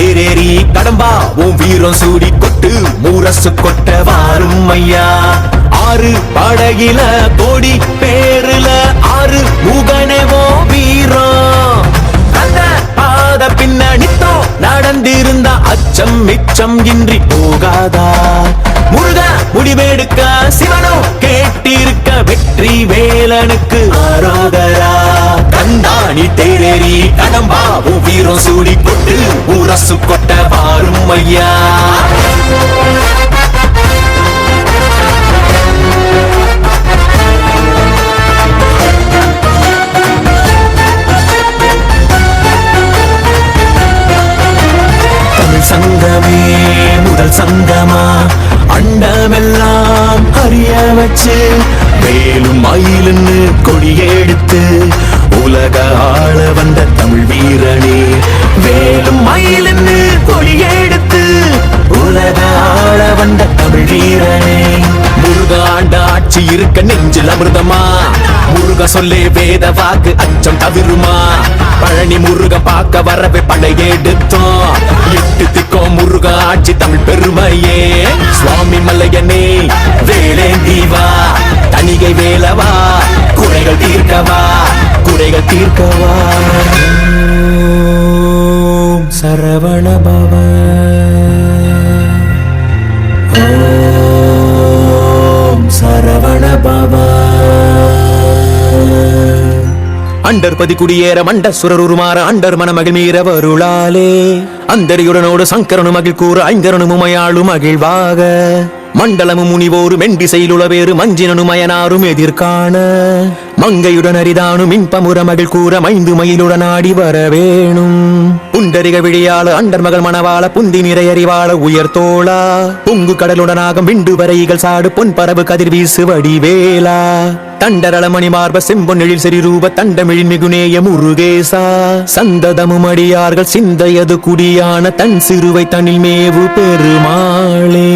தேரேறி கடம்பா உன் வீரம் சூடி கொட்டு முரசு கொட்ட வாரும் ஐயா. ஆறு படகில கோடி பேருல ஆறு முகனேவோ வீரம். அந்த பாத பின்னணித்தோ நடந்திருந்த அச்சம் மிச்சம் இன்றி போகாதா. முருக முடிவெடுக்க சிவனோ கேட்டிருக்க வெற்றி வேலனுக்கு ஆரோகரா. கந்தாணி தேரேறி கடம்பா உன் வீரம் சூடி கொட்டு முரசு கொட்ட வாரும் ஐயா. சங்கமே முதல் சங்கமா அண்டமெல்லாம் அறிய வச்சு வேலும் மயிலுன்னு கொடியெடுத்து உலக ஆள வந்த தமிழ் வீரனே. வேலும் மயிலுன்னு கொடியெடுத்து உலக ஆள வந்த தமிழ் வீரனே. முருக ஆண்ட ஆட்சி இருக்க நெஞ்சில் அமிர்தமா. முருக சொல்லே வேத வாக்கு அச்சம் தவிருமா. பழனி முருக பார்க்க வரவே படையெடுத்தோம். எட்டு திக்கும் முருக ஆட்சி தமிழ் பெருமையே. சுவாமி மலையனே வேலேந்தீவா தணிகை வேலவா குறைகள் தீர்க்கவா குறைகள் தீர்க்கவா. சரவண பவ சரவண பவ. அண்டர்பதி குடியேற மண்ட சுரருமாற அண்டர் மனமகிழ் மீற வருளாலே. அந்தரியுடனோடு சங்கரனு மகிழ் கூற ஐங்கரனு முமையாளு மகிழ்வாக. மண்டலமு முனிவோரு மெண்டி செயலுளவேறு மஞ்சினனு மயனாரும் எதிர்காண. மங்கையுடன் அரிதானும் இன்பமுற மகிழ் கூற மைந்து மயிலுடன் ஆடி வரவேணும். புண்டரிக விழியாள அண்டர் மகள் மணவாள புந்தி நிறை அறிவாள உயர்த்தோளா. பொங்கு கடலுடனாக விண்டு வரைகள் சாடு பொன் பரவு கதிர் வீசு வடிவேலா. தண்டரளமணி மார்ப செம்பொன்னில் செறிரூப தண்டமிழின் மிகுநேய முருகேசா. சந்ததமும் அடியார்கள் சிந்தையது குடியான தன் சிறுவை தனில் மேவு பெருமாளே.